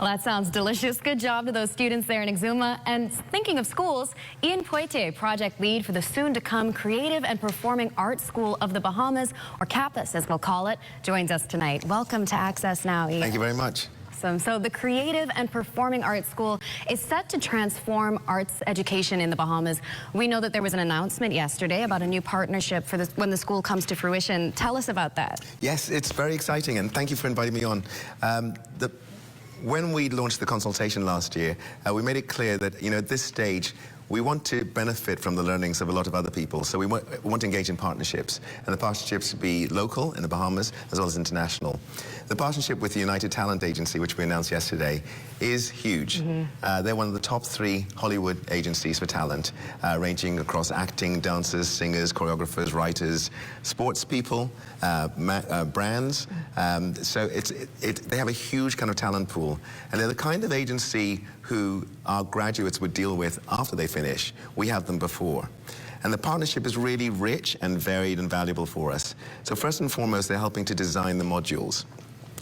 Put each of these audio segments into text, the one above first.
Well, that sounds delicious. Good job to those students there in Exuma. And thinking of schools, Ian Poitier, project lead for the soon-to-come Creative and Performing Arts School of the Bahamas, or CAPAS as we'll call it, joins us tonight. Welcome to Access Now, Ian. Thank you very much. Awesome. So the Creative and Performing Arts School is set to transform arts education in the Bahamas. We know that there was an announcement yesterday about a new partnership for when the school comes to fruition. Tell us about that. Yes, it's very exciting, and thank you for inviting me on. When we launched the consultation last year, we made it clear that, at this stage, we want to benefit from the learnings of a lot of other people. So we want to engage in partnerships, and the partnerships to be local in the Bahamas as well as international. The partnership with the United Talent Agency, which we announced yesterday, is huge. They're one of the top 3 Hollywood agencies for talent, ranging across acting, dancers, singers, choreographers, writers, sports people, brands. So they have a huge kind of talent pool, and they're the kind of agency who our graduates would deal with after they finish. We have them before. And the partnership is really rich and varied and valuable for us. So first and foremost, they're helping to design the modules.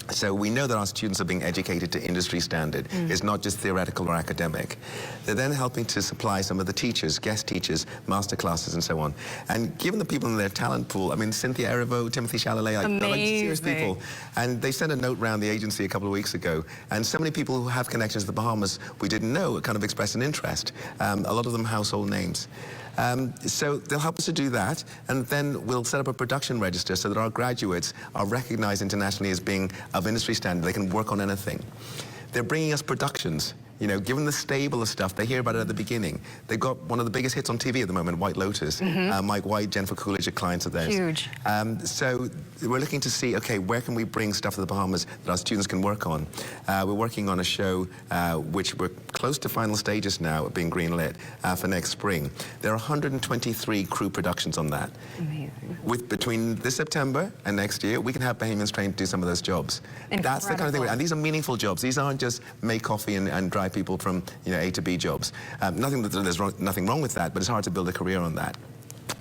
So we know that our students are being educated to industry standard. It's not just theoretical or academic. They're then helping to supply some of the teachers, guest teachers, master classes, and so on. And given the people in their talent pool, I mean, Cynthia Erivo, Timothy Chalalet, they're like serious people. And they sent a note around the agency a couple of weeks ago. And so many people who have connections to the Bahamas we didn't know kind of expressed an interest. A lot of them household names. So they'll help us to do that, and then we'll set up a production register so that our graduates are recognized internationally as being of industry standard. They can work on anything. They're bringing us productions. Given the stable of stuff, they hear about it at the beginning. They've got one of the biggest hits on TV at the moment, White Lotus. Mike White, Jennifer Coolidge are clients of theirs. Huge. So we're looking to see, okay, where can we bring stuff to the Bahamas that our students can work on? We're working on a show which we're close to final stages now of being greenlit for next spring. There are 123 crew productions on that. Amazing. Between this September and next year, we can have Bahamians trained to do some of those jobs. Incredible. That's the kind of thing, and these are meaningful jobs. These aren't just make coffee and drive people from A to B jobs. There's nothing wrong with that, but it's hard to build a career on that.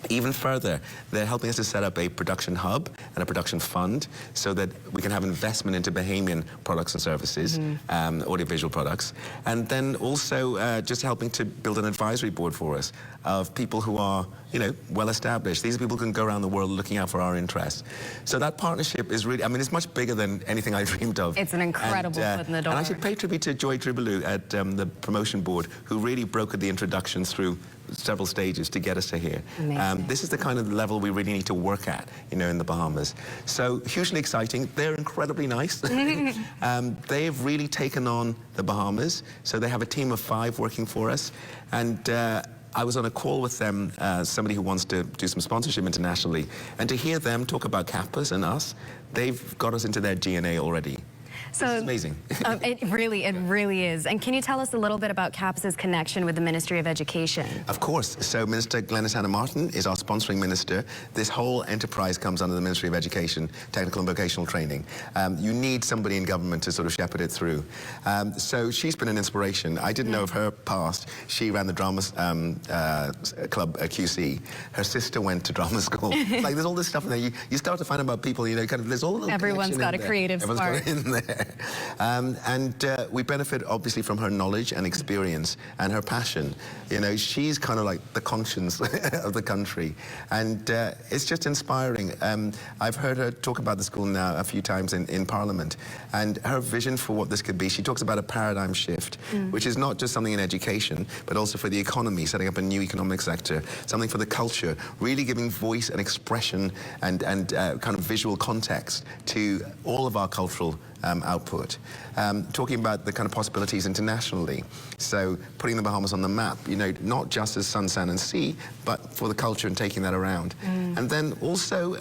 Even further, they're helping us to set up a production hub and a production fund so that we can have investment into Bahamian products and services, audiovisual products, and then also just helping to build an advisory board for us of people who are, well established. These are people who can go around the world looking out for our interests. So that partnership is really, it's much bigger than anything I dreamed of. It's an incredible foot in the door. And I should pay tribute to Joy Tribalou at the promotion board, who really brokered the introduction through several stages to get us to here. This is the kind of level we really need to work at, in the Bahamas. So hugely exciting. They're incredibly nice. They've really taken on the Bahamas. So they have a team of 5 working for us. And I was on a call with them, somebody who wants to do some sponsorship internationally. And to hear them talk about CAPAS and us, they've got us into their DNA already. So it's amazing. It really is. And can you tell us a little bit about CAPAS's connection with the Ministry of Education? Of course. So Minister Glenys Hanna-Martin is our sponsoring minister. This whole enterprise comes under the Ministry of Education, Technical and Vocational Training. You need somebody in government to sort of shepherd it through. So she's been an inspiration. I didn't know of her past. She ran the drama club at QC. Her sister went to drama school. Like, there's all this stuff in there. You start to find out about people, there's all a little Everyone's got a creative spark. Everyone's got it in there. We benefit obviously from her knowledge and experience and her passion. She's kind of like the conscience of the country, and it's just inspiring. I've heard her talk about the school now a few times in Parliament, and her vision for what this could be. She talks about a paradigm shift, which is not just something in education, but also for the economy, setting up a new economic sector, something for the culture, really giving voice and expression and kind of visual context to all of our cultural output. Talking about the kind of possibilities internationally. So putting the Bahamas on the map, not just as sun, sand and sea, but for the culture and taking that around. And then also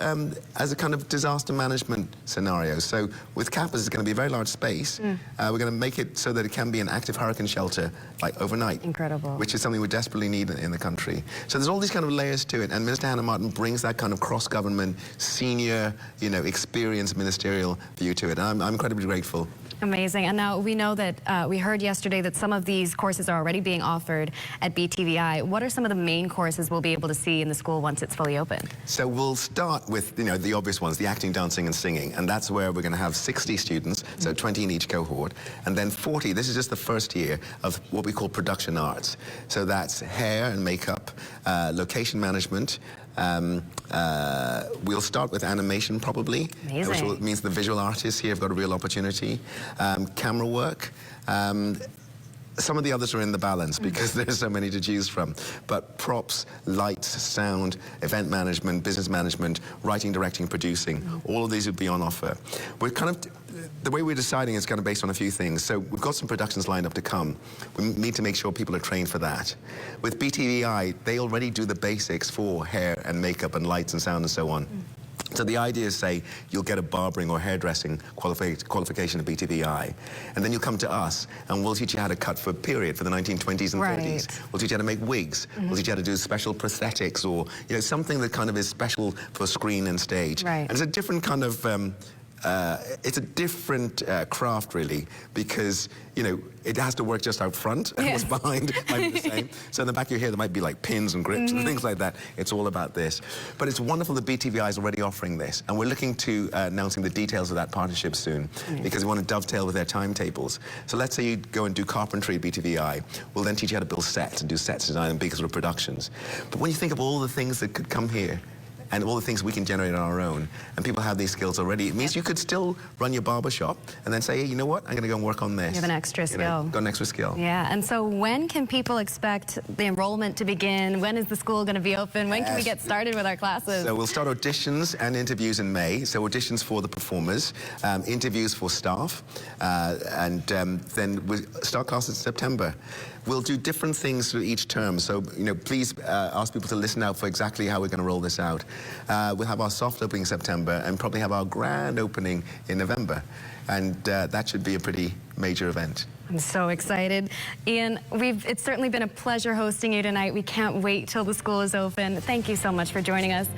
as a kind of disaster management scenario. So with CAPAS, it's going to be a very large space. We're going to make it so that it can be an active hurricane shelter, like overnight. Incredible. Which is something we desperately need in the country. So there's all these kind of layers to it, and Minister Hanna-Martin brings that kind of cross-government, senior, experienced ministerial view to it. And I'm incredibly grateful. Amazing. And now we know that we heard yesterday that some of these courses are already being offered at BTVI. What are some of the main courses we'll be able to see in the school once it's fully open? So we'll start with, the obvious ones, the acting, dancing and singing. And that's where we're going to have 60 students, so 20 in each cohort. And then 40, this is just the first year of what we call production arts. So that's hair and makeup, location management. We'll start with animation probably, Amazing. which means the visual artists here have got a real opportunity. Camera work. Some of the others are in the balance because there's so many to choose from. But props, lights, sound, event management, business management, writing, directing, producing, all of these would be on offer. We're the way we're deciding is kind of based on a few things. So we've got some productions lined up to come. We need to make sure people are trained for that. With BTVI, they already do the basics for hair and makeup and lights and sound and so on. So the idea is, say, you'll get a barbering or hairdressing qualification at BTVI, and then you'll come to us, and we'll teach you how to cut for period for the 1920s and 30s. We'll teach you how to make wigs. We'll teach you how to do special prosthetics, or something that kind of is special for screen and stage. And it's a different kind of it's a different craft, really, because it has to work just out front, and what's behind might be the same. So in the back of your hair there might be like pins and grips and things like that. It's all about this. But it's wonderful that BTVI is already offering this, and we're looking to announcing the details of that partnership soon, because we want to dovetail with their timetables. So let's say you go and do carpentry at BTVI. We'll then teach you how to build sets and do sets design and big sort of productions. But when you think of all the things that could come here, and all the things we can generate on our own, and people have these skills already, it means you could still run your barber shop and then say, hey, you know what, I'm going to go and work on this. You have an extra skill. Got an extra skill. Yeah, and so when can people expect the enrollment to begin? When is the school going to be open? When can we get started with our classes? So we'll start auditions and interviews in May. So auditions for the performers, interviews for staff, and then we'll start classes in September. We'll do different things for each term, so please ask people to listen out for exactly how we're going to roll this out. We'll have our soft opening in September and probably have our grand opening in November, and that should be a pretty major event. I'm so excited. Ian, it's certainly been a pleasure hosting you tonight. We can't wait till the school is open. Thank you so much for joining us.